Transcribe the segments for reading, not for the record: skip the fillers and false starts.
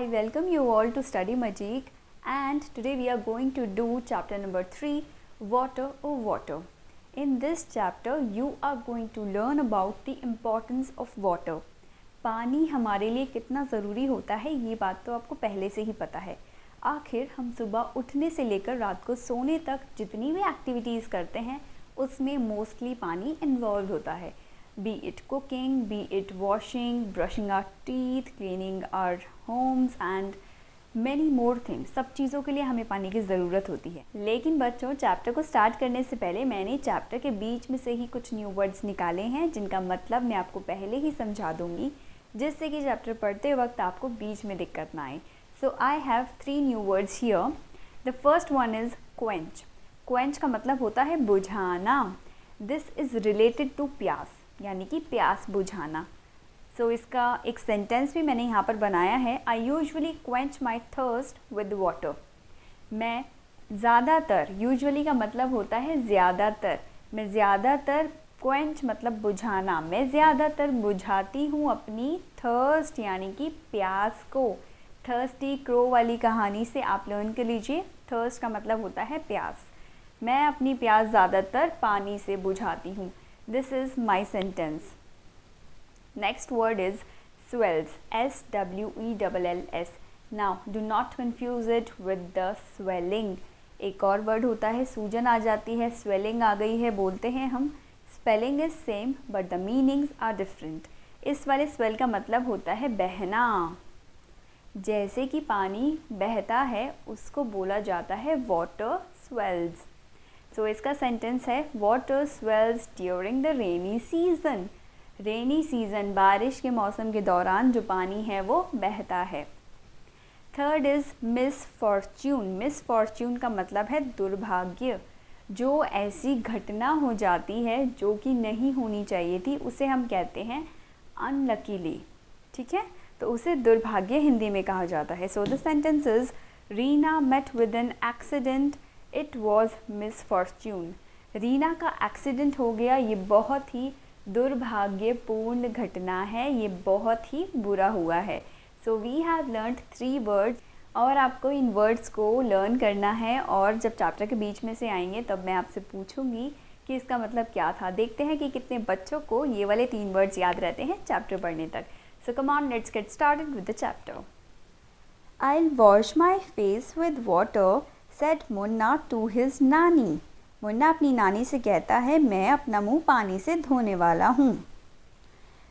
I welcome you all to Study Magic, and today we are going to do chapter number 3, Water or Water. In this chapter you are going to learn about the importance of water. पानी हमारे लिए कितना ज़रूरी होता है ये बात तो आपको पहले से ही पता है। आखिर हम सुबह उठने से लेकर रात को सोने तक जितनी भी एक्टिविटीज़ करते हैं उसमें मोस्टली पानी इन्वॉल्व होता है। Be it cooking, be it washing, brushing our teeth, cleaning our homes and many more things. सब चीज़ों के लिए हमें पानी की ज़रूरत होती है। लेकिन बच्चों, चैप्टर को स्टार्ट करने से पहले मैंने चैप्टर के बीच में से ही कुछ न्यू वर्ड्स निकाले हैं जिनका मतलब मैं आपको पहले ही समझा दूंगी, जिससे कि चैप्टर पढ़ते वक्त आपको बीच में दिक्कत ना आए। So I have 3 new words here. The first one is quench. Quench का मतलब होता है बुझाना। दिस इज़ रिलेटेड टू प्यास, यानी कि प्यास बुझाना। सो इसका एक सेंटेंस भी मैंने यहाँ पर बनाया है। I usually quench my thirst with water. मैं ज़्यादातर, यूजुअली का मतलब होता है ज़्यादातर, मैं ज़्यादातर, क्वेंच मतलब बुझाना, मैं ज़्यादातर बुझाती हूँ अपनी थर्स्ट यानी कि प्यास को। थर्स्टी क्रो वाली कहानी से आप लर्न कर लीजिए। थर्स्ट का मतलब होता है प्यास। मैं अपनी प्यास ज़्यादातर पानी से बुझाती हूँ। This is my sentence. Next word is swells. S-W-E-L-L-S. Now, do not confuse it with the swelling. एक और word होता है, सूजन आ जाती है, swelling आ गई है बोलते हैं हम। Spelling is same but the meanings are different. इस वाले swell का मतलब होता है बहना। जैसे कि पानी बहता है उसको बोला जाता है water swells. सो इसका सेंटेंस है water swells during the rainy season. Rainy season, बारिश के मौसम के दौरान जो पानी है वो बहता है। Third is miss Fortune. Miss Fortune का मतलब है दुर्भाग्य। जो ऐसी घटना हो जाती है जो कि नहीं होनी चाहिए थी उसे हम कहते हैं अनलकीली, ठीक है, तो उसे दुर्भाग्य हिंदी में कहा जाता है। So the sentence is Reena met with an accident, it was misfortune. Reena का एक्सीडेंट हो गया, ये बहुत ही दुर्भाग्यपूर्ण घटना है, ये बहुत ही बुरा हुआ है। So we have learned 3 words और आपको इन वर्ड्स को लर्न करना है और जब चैप्टर के बीच में से आएंगे तब मैं आपसे पूछूंगी कि इसका मतलब क्या था। देखते हैं कि कितने बच्चों को ये वाले 3 वर्ड्स याद रहते हैं चैप्टर पढ़ने तक। So come on, let's get started with the chapter. I wash my face with water said Munna to his nani. Munna अपनी नानी से कहता है मैं अपना मुंह पानी से धोने वाला हूँ।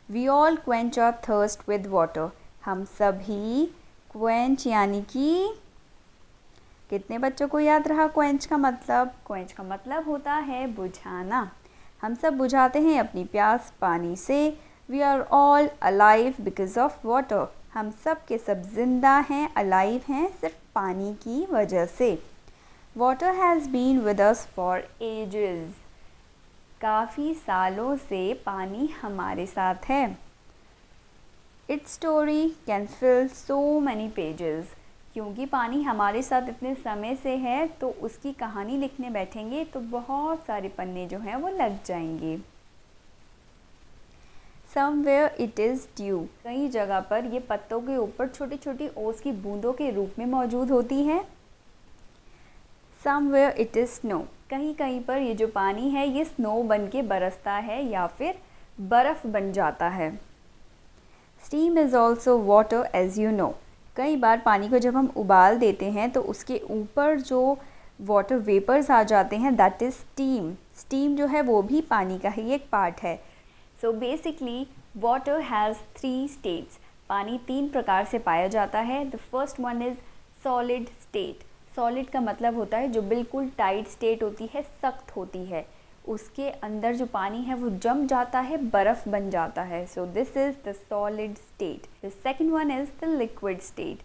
We all quench our thirst with water. हम सभी क्वेंच यानी कि कितने बच्चों को याद रहा क्वेंच का मतलब? क्वेंच का मतलब होता है बुझाना। हम सब बुझाते हैं अपनी प्यास पानी से। We are all alive because of water. हम सब के सब जिंदा हैं, अलाइव हैं सिर्फ पानी की वजह से। Water has been with us for ages. काफ़ी सालों से पानी हमारे साथ है। Its story can fill so many pages. क्योंकि पानी हमारे साथ इतने समय से है तो उसकी कहानी लिखने बैठेंगे तो बहुत सारे पन्ने जो हैं वो लग जाएंगे। Somewhere it is dew. कई जगह पर ये पत्तों के ऊपर छोटी छोटी ओस की बूंदों के रूप में मौजूद होती है। Somewhere it is snow. कहीं कहीं पर ये जो पानी है ये स्नो बन के बरसता है या फिर बर्फ़ बन जाता है। Steam is also water as you know. कई बार पानी को जब हम उबाल देते हैं तो उसके ऊपर जो वाटर वेपर्स आ जाते हैं दैट इज़ स्टीम। स्टीम जो है वो भी पानी का ही एक पार्ट है। So basically water has 3 states. पानी 3 प्रकार से पाया जाता है। The first one is solid state. Solid का मतलब होता है जो बिल्कुल टाइट स्टेट होती है, सख्त होती है, उसके अंदर जो पानी है वो जम जाता है, बर्फ़ बन जाता है। So this is the solid state. The second one is the liquid state.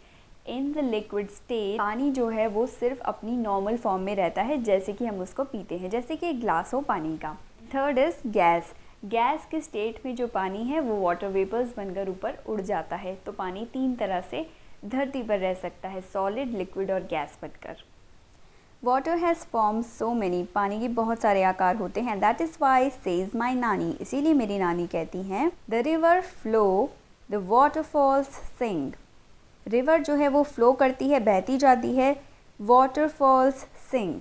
In the liquid state पानी जो है वो सिर्फ अपनी नॉर्मल फॉर्म में रहता है, जैसे कि हम उसको पीते हैं, जैसे कि एक ग्लास हो पानी का। Third is gas. गैस के स्टेट में जो पानी है वो वाटर वेपर्स बनकर ऊपर उड़ जाता है। तो पानी 3 तरह से धरती पर रह सकता है, सॉलिड, लिक्विड और गैस बनकर। Water has form so many. पानी के बहुत सारे आकार होते हैं। That is why says my nani. इसीलिए मेरी नानी कहती हैं the river flow, the waterfalls sing. River जो है वो फ्लो करती है, बहती जाती है. Waterfalls sing.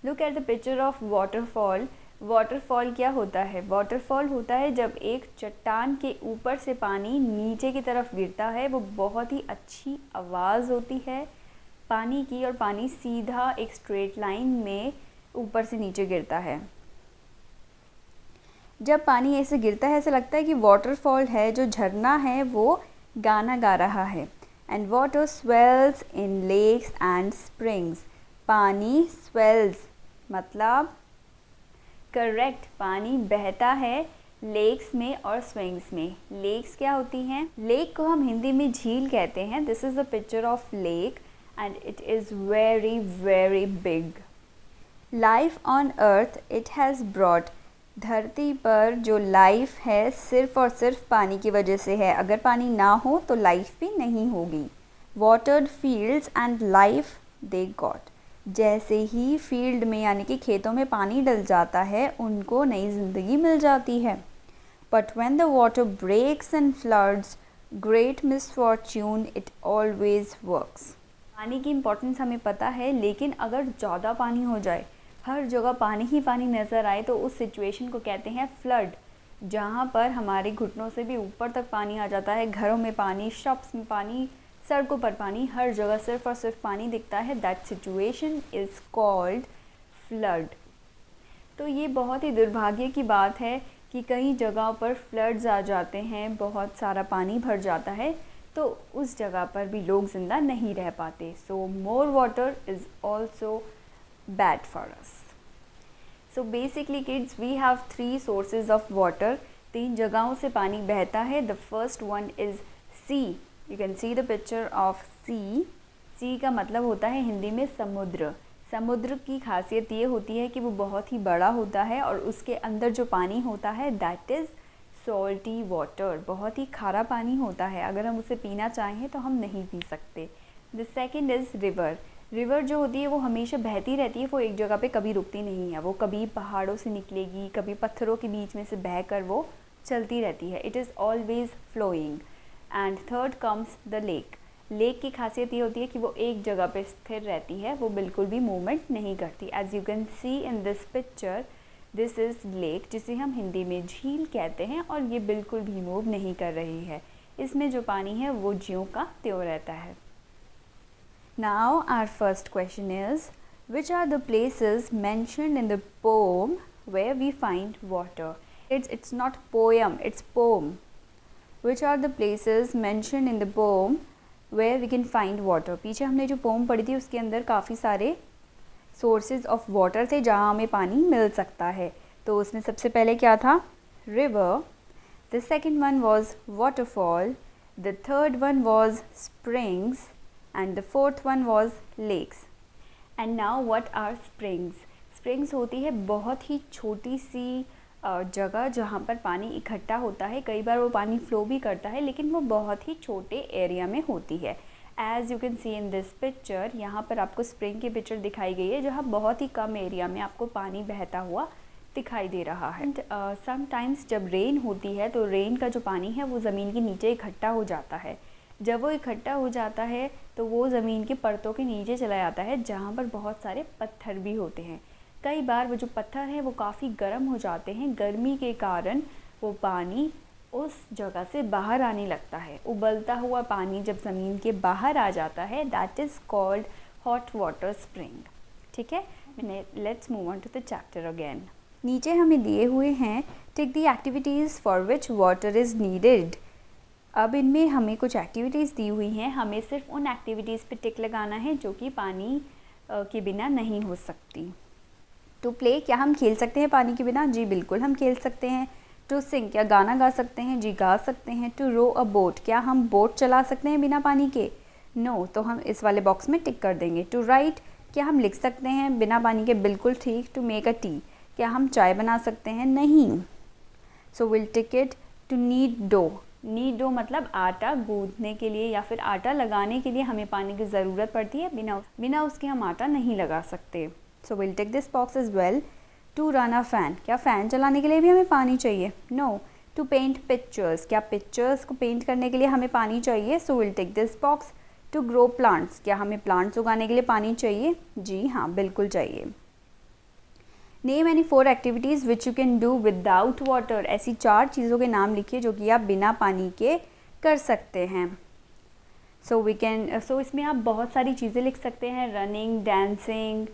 Look at the picture of waterfall. Waterfall क्या होता है? वाटरफॉल होता है जब एक चट्टान के ऊपर से पानी नीचे की तरफ गिरता है. वो बहुत ही अच्छी आवाज़ होती है पानी की, और पानी सीधा एक स्ट्रेट लाइन में ऊपर से नीचे गिरता है. जब पानी ऐसे गिरता है ऐसा लगता है कि वाटरफॉल है, जो झरना है वो गाना गा रहा है. And water swells in lakes and springs. पानी स्वेल्स मतलब करेक्ट, पानी बहता है लेक्स में और स्विंग्स में. लेक्स क्या होती हैं? लेक को हम हिंदी में झील कहते हैं. This is the picture of lake and it is very very big. Life on earth it has brought. धरती पर जो लाइफ है सिर्फ और सिर्फ पानी की वजह से है. अगर पानी ना हो तो लाइफ भी नहीं होगी. Watered fields and life they got. जैसे ही फील्ड में यानी कि खेतों में पानी डल जाता है उनको नई ज़िंदगी मिल जाती है. But when the water breaks and floods, great misfortune it always works. पानी की इम्पोर्टेंस हमें पता है, लेकिन अगर ज़्यादा पानी हो जाए, हर जगह पानी ही पानी नज़र आए, तो उस सिचुएशन को कहते हैं फ्लड. जहाँ पर हमारे घुटनों से भी ऊपर तक पानी आ जाता है. घरों में पानी, शॉप्स में पानी, सड़कों पर पानी, हर जगह सिर्फ और सिर्फ पानी दिखता है. That situation is called flood. तो ये बहुत ही दुर्भाग्य की बात है कि कई जगहों पर फ्लड्स आ जाते हैं, बहुत सारा पानी भर जाता है, तो उस जगह पर भी लोग ज़िंदा नहीं रह पाते. So more water is also bad for us. So basically kids, we have 3 sources of water. 3 जगहों से पानी बहता है. The first one is sea. You can see the picture of sea. sea का मतलब होता है हिंदी में समुद्र. समुद्र की खासियत ये होती है कि वो बहुत ही बड़ा होता है और उसके अंदर जो पानी होता है that is salty water. बहुत ही खारा पानी होता है. अगर हम उसे पीना चाहें तो हम नहीं पी सकते. The second is river. River जो होती है वो हमेशा बहती रहती है. वो एक जगह पे कभी रुकती नहीं है. वो कभी पहाड़ों से निकलेगी, कभी पत्थरों के बीच में से बहकर वो चलती रहती है. It is always flowing. And third comes the lake. Lake की खासियत ये होती है कि वो एक जगह पे स्थिर रहती है, वो बिल्कुल भी मूवमेंट नहीं करती. As you can see in this picture, this is lake, जिसे हम हिंदी में झील कहते हैं, और ये बिल्कुल भी मूव नहीं कर रही है. इसमें जो पानी है वो ज्यों का त्यों रहता है. Now our first question is, which are the places mentioned in the poem where we find water? It's not poem, it's poem. Which are the places mentioned in the poem where we can find water? पीछे हमने जो poem पढ़ी थी उसके अंदर काफ़ी सारे sources of water थे जहाँ हमें पानी मिल सकता है. तो उसमें सबसे पहले क्या था? River. The second one was waterfall. The third one was springs. And the fourth one was lakes. And now what are springs? Springs होती है बहुत ही छोटी सी जगह जहाँ पर पानी इकट्ठा होता है. कई बार वो पानी फ्लो भी करता है, लेकिन वो बहुत ही छोटे एरिया में होती है. As you can see in this picture, यहाँ पर आपको स्प्रिंग की पिक्चर दिखाई गई है जहाँ बहुत ही कम एरिया में आपको पानी बहता हुआ दिखाई दे रहा है. एंड समटाइम्स जब रेन होती है तो रेन का जो पानी है वो ज़मीन के नीचे इकट्ठा हो जाता है. जब वो इकट्ठा हो जाता है तो वो ज़मीन की परतों के नीचे चला जाता है जहाँ पर बहुत सारे पत्थर भी होते हैं. कई बार वो जो पत्थर हैं वो काफ़ी गर्म हो जाते हैं. गर्मी के कारण वो पानी उस जगह से बाहर आने लगता है. उबलता हुआ पानी जब ज़मीन के बाहर आ जाता है, that is called hot water spring. ठीक है, let's move on to the chapter again. नीचे हमें दिए हुए हैं take the activities for which water is needed. अब इनमें हमें कुछ एक्टिविटीज़ दी हुई हैं. हमें सिर्फ उन एक्टिविटीज़ पे टिक लगाना है जो कि पानी के बिना नहीं हो सकती. टू प्ले, क्या हम खेल सकते हैं पानी के बिना? जी बिल्कुल हम खेल सकते हैं. टू सिंग, क्या गाना गा सकते हैं? जी गा सकते हैं. टू रो अ बोट, क्या हम बोट चला सकते हैं बिना पानी के? नो, तो हम इस वाले बॉक्स में टिक कर देंगे. टू राइट, क्या हम लिख सकते हैं बिना पानी के? बिल्कुल ठीक. टू मेक अ टी, क्या हम चाय बना सकते हैं? नहीं. So we'll tick it. To knead dough, knead dough मतलब आटा गूंदने के लिए या फिर आटा लगाने के लिए हमें पानी की ज़रूरत पड़ती है. बिना उसके हम आटा नहीं लगा सकते. So we'll take this box as well. To run a fan, क्या फ़ैन चलाने के लिए भी हमें पानी चाहिए? नो. टू पेंट पिक्चर्स, क्या पिक्चर्स को पेंट करने के लिए हमें पानी चाहिए? So we'll take this box. To grow plants, क्या हमें प्लांट्स उगाने के लिए पानी चाहिए? जी हाँ, बिल्कुल चाहिए। Name any 4 activities which you can do without water, ऐसी 4 चीज़ों के नाम लिखिए जो कि आप बिना पानी के कर सकते हैं। सो इसमें आप बहुत सारी चीज़ें लिख सकते हैं, रनिंग, डांसिंग,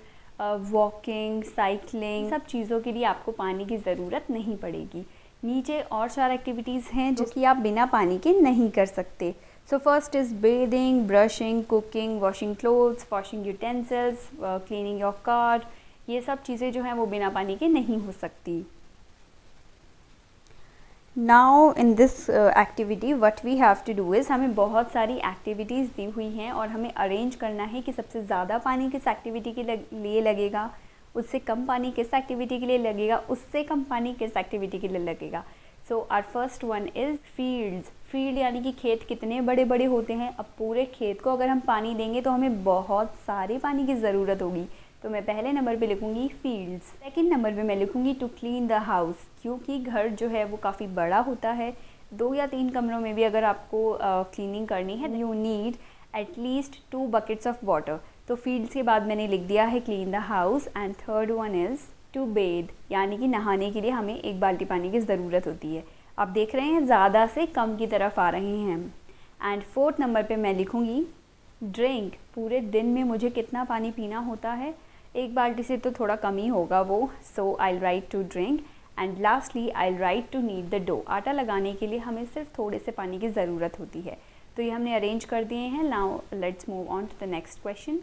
वॉकिंग, साइकिलिंग, सब चीज़ों के लिए आपको पानी की ज़रूरत नहीं पड़ेगी। नीचे और 4 एक्टिविटीज़ हैं जो कि आप बिना पानी के नहीं कर सकते। So first is bathing, brushing, cooking, washing clothes, washing utensils, cleaning your car. ये सब चीज़ें जो हैं वो बिना पानी के नहीं हो सकती। Now in this activity what we have to do is, हमें बहुत सारी एक्टिविटीज़ दी हुई हैं और हमें अरेंज करना है कि सबसे ज़्यादा पानी किस एक्टिविटी के लिए लगेगा, उससे कम पानी किस एक्टिविटी के लिए लगेगा, उससे कम पानी किस एक्टिविटी के लिए लगेगा। So our first one is fields. Field यानी कि खेत कितने बड़े बड़े होते हैं। अब पूरे खेत को अगर हम पानी देंगे तो हमें बहुत सारे पानी की ज़रूरत होगी। तो मैं पहले नंबर पे लिखूँगी फील्ड्स। सेकंड नंबर पे मैं लिखूँगी टू क्लीन द हाउस, क्योंकि घर जो है वो काफ़ी बड़ा होता है। 2 या 3 कमरों में भी अगर आपको क्लीनिंग करनी है, you need at least 2 buckets of water. तो फील्ड्स के बाद मैंने लिख दिया है clean the house. And third one is to bathe, यानी कि नहाने के लिए हमें 1 बाल्टी पानी की ज़रूरत होती है। आप देख रहे हैं ज़्यादा से कम की तरफ आ रहे हैं। एंड फोर्थ नंबर पे मैं लिखूँगी ड्रिंक। पूरे दिन में मुझे कितना पानी पीना होता है? 1 बाल्टी से तो थोड़ा कम ही होगा वो। So I write to drink. And lastly I write to knead the dough. आटा लगाने के लिए हमें सिर्फ थोड़े से पानी की ज़रूरत होती है। तो ये हमने अरेंज कर दिए हैं। Now let's move on to the next question.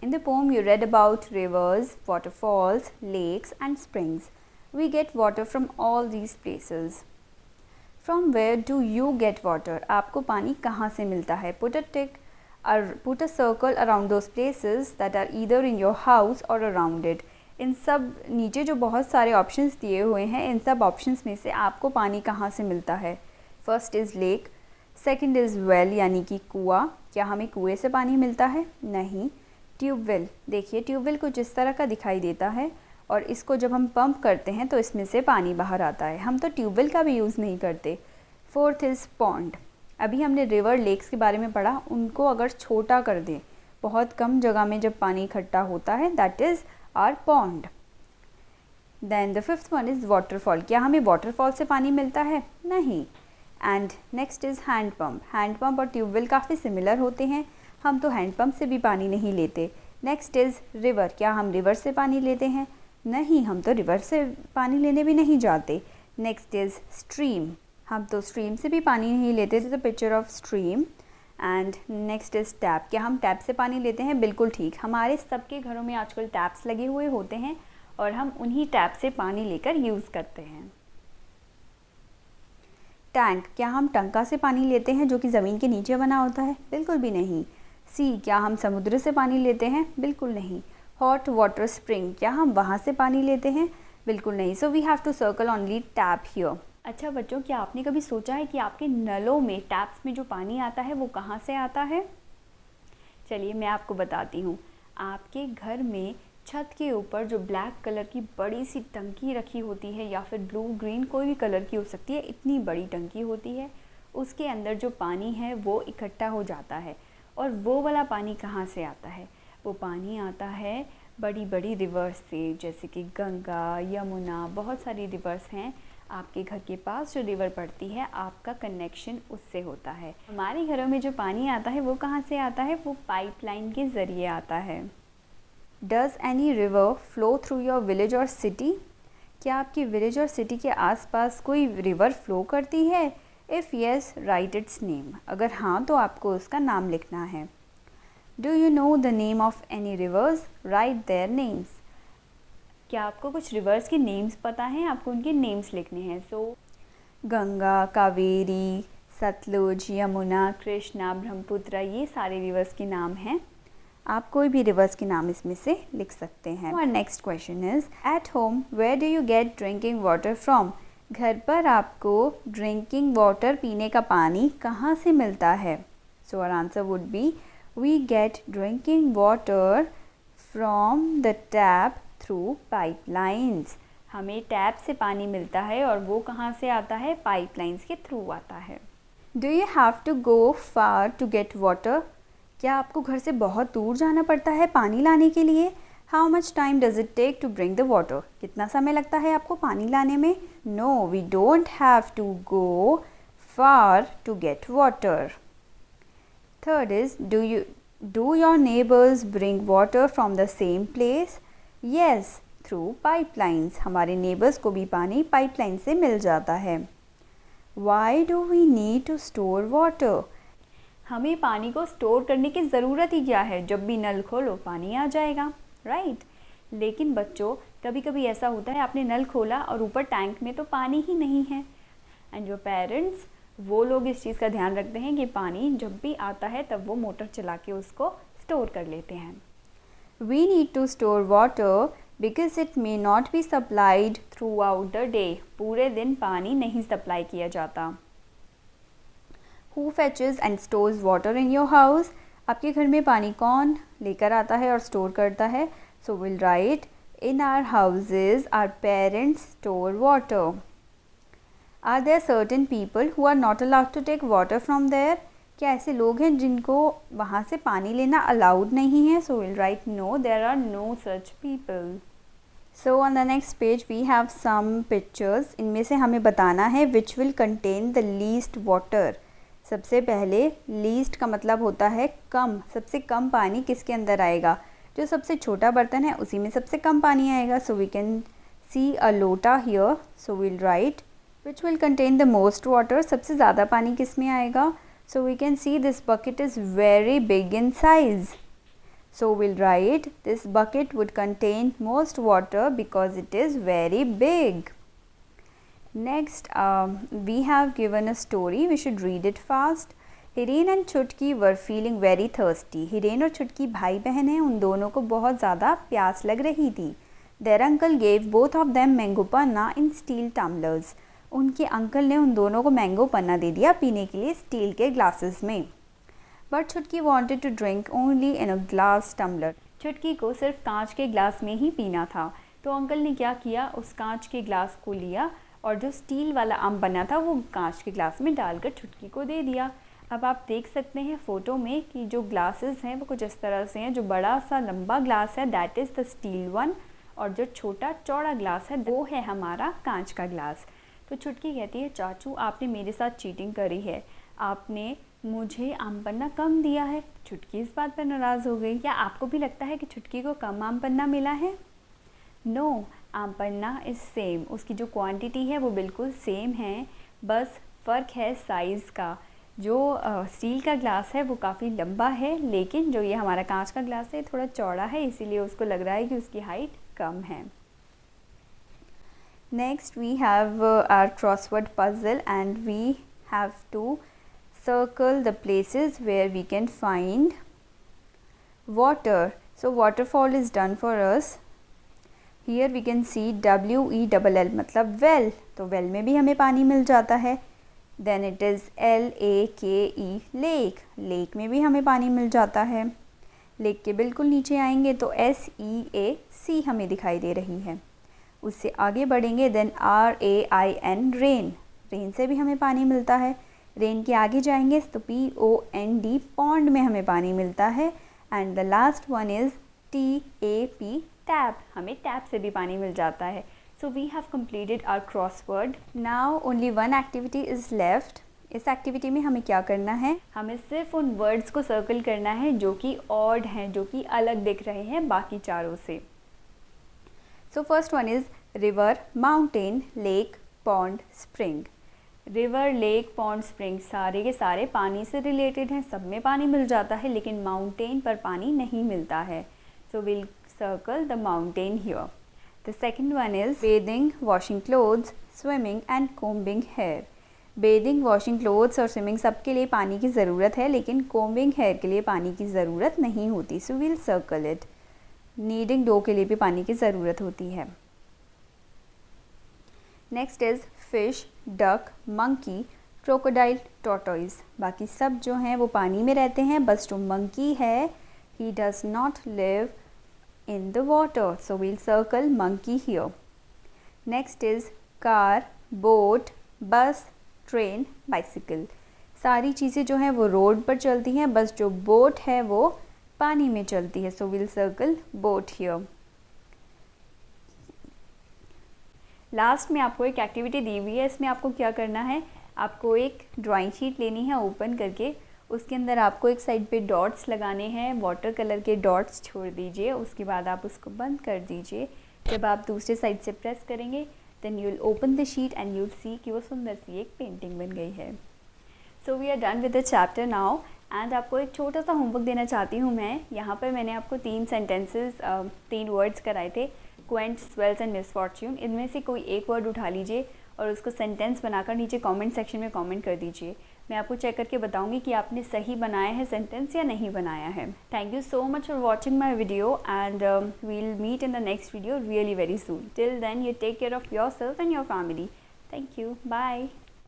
In the poem you read about rivers, waterfalls, lakes and springs. We get water from all these places. From where do you get water? आपको पानी कहाँ से मिलता है? Put a tick or put a circle around those places that are either in your house or around it. इन सब नीचे जो बहुत सारे ऑप्शंस दिए हुए हैं, इन सब ऑप्शंस में से आपको पानी कहाँ से मिलता है? First is lake, second is well यानी कि कुआं। क्या हमें कुएं से पानी मिलता है? नहीं। ट्यूबवेल, देखिए ट्यूबवेल कुछ इस तरह का दिखाई देता है और इसको जब हम पंप करते हैं तो इसमें से पानी बाहर आता है। हम तो ट्यूबवेल का भी यूज़ नहीं करते। Fourth is pond. अभी हमने रिवर, लेक्स के बारे में पढ़ा, उनको अगर छोटा कर दें, बहुत कम जगह में जब पानी इकट्ठा होता है, that is our pond. Then the fifth one is waterfall. क्या हमें वाटरफॉल से पानी मिलता है? नहीं। And next is hand pump. Hand pump और ट्यूबवेल काफ़ी सिमिलर होते हैं, हम तो हैंडपम्प से भी पानी नहीं लेते। Next is river. क्या हम रिवर से पानी लेते हैं? नहीं, हम तो रिवर से पानी लेने भी नहीं जाते। Next is stream. हम तो स्ट्रीम से भी पानी नहीं लेते। This is a picture of stream. And next is tap. क्या हम टैप से पानी लेते हैं? बिल्कुल ठीक, हमारे सबके घरों में आजकल टैप्स लगे हुए होते हैं और हम उन्हीं टैप से पानी लेकर यूज़ करते हैं। टैंक। क्या हम टंका से पानी लेते हैं जो कि ज़मीन के नीचे बना होता है? बिल्कुल भी नहीं। सी। क्या हम समुद्र से पानी लेते हैं? बिल्कुल नहीं। Hot water spring. क्या हम वहाँ से पानी लेते हैं? बिल्कुल नहीं। So we have to circle only tap here. अच्छा बच्चों, क्या आपने कभी सोचा है कि आपके नलों में, टैप्स में जो पानी आता है वो कहाँ से आता है? चलिए मैं आपको बताती हूँ। आपके घर में छत के ऊपर जो ब्लैक कलर की बड़ी सी टंकी रखी होती है, या फिर ब्लू ग्रीन कोई भी कलर की हो सकती है, इतनी बड़ी टंकी होती है, उसके अंदर जो पानी है वो इकट्ठा हो जाता है। और वो वाला पानी कहाँ से आता है? वो पानी आता है बड़ी बड़ी रिवर्स से, जैसे कि गंगा, यमुना, बहुत सारी रिवर्स हैं। आपके घर के पास जो रिवर पड़ती है, आपका कनेक्शन उससे होता है। हमारे घरों में जो पानी आता है वो कहाँ से आता है? वो पाइपलाइन के ज़रिए आता है। Does any river flow through your village और सिटी? क्या आपकी विलेज और सिटी के आसपास कोई रिवर फ्लो करती है? If yes, right it's name. अगर हाँ तो आपको उसका नाम लिखना है। Do you know the name of any reverse? Right their names. क्या आपको कुछ रिवर्स के नेम्स पता हैं? आपको उनके नेम्स लिखने हैं। सो गंगा, कावेरी, सतलुज, यमुना, कृष्णा, ब्रह्मपुत्र, ये सारे रिवर्स के नाम हैं। आप कोई भी रिवर्स के नाम इसमें से लिख सकते हैं। और next question is, at home where do you get drinking water from? घर पर आपको ड्रिंकिंग वाटर, पीने का पानी कहाँ से मिलता है? So our answer would be, we get drinking water from the tap through pipelines. हमें टैप से पानी मिलता है और वो कहाँ से आता है? पाइपलाइंस के थ्रू आता है। Do you have to go far to get water? क्या आपको घर से बहुत दूर जाना पड़ता है पानी लाने के लिए? How much time does it take to bring the water? कितना समय लगता है आपको पानी लाने में? No, we don't have to go far to get water. Third is, do your neighbors bring water from the same place? Yes, through pipelines. हमारे neighbors को भी पानी पाइपलाइन से मिल जाता है। Why do we need to store water? हमें पानी को स्टोर करने की ज़रूरत ही क्या है? जब भी नल खोलो पानी आ जाएगा, राइट? लेकिन बच्चों, कभी कभी ऐसा होता है आपने नल खोला और ऊपर टैंक में तो पानी ही नहीं है। एंड योर पेरेंट्स, वो लोग इस चीज़ का ध्यान रखते हैं कि पानी जब भी आता है तब वो मोटर चला के उसको स्टोर कर लेते हैं। We need to store water because it may not be supplied throughout the day. पूरे दिन पानी नहीं सप्लाई किया जाता। Who fetches and stores water in your house? आपके घर में पानी कौन लेकर आता है और स्टोर करता है? So we'll write, in our houses our parents store water. Are there certain people who are not allowed to take water from there? क्या ऐसे लोग हैं जिनको वहाँ से पानी लेना अलाउड नहीं है? So we'll write no, there are no such people. So on the next page we have some pictures. इनमें से हमें बताना है which will contain the least water. सबसे पहले least का मतलब होता है कम, सबसे कम पानी किसके अंदर आएगा? जो सबसे छोटा बर्तन है उसी में सबसे कम पानी आएगा। So we can see a lota here. So we'll write which will contain the most water. सबसे ज़्यादा पानी किस में आएगा? So we can see this bucket is very big in size. So we'll write this bucket would contain most water because it is very big. Next, we have given a story. We should read it fast. Hiren and चुटकी were feeling very thirsty. Hiren और चुटकी भाई बहन हैं, उन दोनों को बहुत ज़्यादा प्यास लग रही थी। Their uncle gave both of them mango panna in steel tumblers. उनके अंकल ने उन दोनों को मैंगो पन्ना दे दिया पीने के लिए स्टील के ग्लासेस में। But Chutki wanted to drink only in a glass tumbler. Chutki को सिर्फ कांच के ग्लास में ही पीना था। तो अंकल ने क्या किया, उस कांच के ग्लास को लिया और जो स्टील वाला आम बना था वो कांच के ग्लास में डालकर छुटकी को दे दिया। अब आप देख सकते हैं फ़ोटो में कि जो ग्लासेस हैं वो कुछ इस तरह से हैं। जो बड़ा सा लंबा ग्लास है that is the steel one, और जो छोटा चौड़ा ग्लास है वो है हमारा कांच का ग्लास। तो छुटकी कहती है, चाचू आपने मेरे साथ चीटिंग करी है, आपने मुझे आम पन्ना कम दिया है। छुटकी इस बात पर नाराज़ हो गई। क्या आपको भी लगता है कि छुटकी को कम आम पन्ना मिला है? नो, आम पन्ना इज़ सेम। उसकी जो क्वांटिटी है वो बिल्कुल सेम है, बस फ़र्क है साइज़ का। जो स्टील का ग्लास है वो काफ़ी लंबा है, लेकिन जो ये हमारा कांच का ग्लास है थोड़ा चौड़ा है, इसीलिए उसको लग रहा है कि उसकी हाइट कम है। Next we have our crossword puzzle, and we have to circle the places where we can find water. So waterfall is done for us. Here we can see WELL मतलब well, तो well में भी हमें पानी मिल जाता है। Then it is LAKE lake, lake में भी हमें पानी मिल जाता है। लेक के बिल्कुल नीचे आएंगे तो SEAC हमें दिखाई दे रही है। उससे आगे बढ़ेंगे देन RAIN रेन, रेन से भी हमें पानी मिलता है। रेन के आगे जाएंगे तो POND पॉन्ड में हमें पानी मिलता है। And the last one is TAP tap, हमें टैप से भी पानी मिल जाता है। So we have completed our crossword. Now only one activity is left. इस एक्टिविटी में हमें क्या करना है, हमें सिर्फ उन वर्ड्स को सर्कल करना है जो कि ऑड हैं, जो कि अलग दिख रहे हैं बाकी चारों से। So first one is river, mountain, lake, pond, spring. River, lake, pond, spring सारे के सारे पानी से रिलेटेड हैं, सब में पानी मिल जाता है, लेकिन माउंटेन पर पानी नहीं मिलता है। So we'll circle the mountain here. The second one is bathing, washing clothes, swimming and combing hair. Bathing, washing clothes और swimming सब के लिए पानी की ज़रूरत है, लेकिन combing hair के लिए पानी की ज़रूरत नहीं होती। So we'll circle it. Kneading dough के लिए भी पानी की ज़रूरत होती है। Next is fish, duck, monkey, crocodile, tortoise. बाकी सब जो हैं वो पानी में रहते हैं, बस जो मंकी है he does not live in the water, so we'll circle monkey here. Next is car, boat, bus, train, bicycle. सारी चीज़ें जो हैं वो रोड पर चलती हैं, बस जो बोट है वो पानी में चलती है। So will circle boat here. Last में आपको एक एक्टिविटी दी हुई है, इसमें आपको क्या करना है, आपको एक ड्राइंग शीट लेनी है ओपन करके, उसके अंदर आपको एक साइड पे डॉट्स लगाने हैं, वाटर कलर के डॉट्स छोड़ दीजिए, उसके बाद आप उसको बंद कर दीजिए। जब आप दूसरे साइड से प्रेस करेंगे then you will open the sheet and you will see कि वो सुंदर सी एक पेंटिंग बन गई है। So we are done with the chapter now and आपको एक छोटा सा होमवर्क देना चाहती हूँ मैं। यहाँ पर मैंने आपको 3 सेंटेंसेस 3 वर्ड्स कराए थे, क्वेंट, स्वेल्स एंड मिसफॉर्च्यून। इनमें से कोई एक वर्ड उठा लीजिए और उसको सेंटेंस बनाकर नीचे कमेंट सेक्शन में कमेंट कर दीजिए। मैं आपको चेक करके बताऊंगी कि आपने सही बनाया है सेंटेंस या नहीं बनाया है। Thank you so much for watching my video and we'll meet in the next video really very soon. Till then you take care of yourself and your family. Thank you, bye.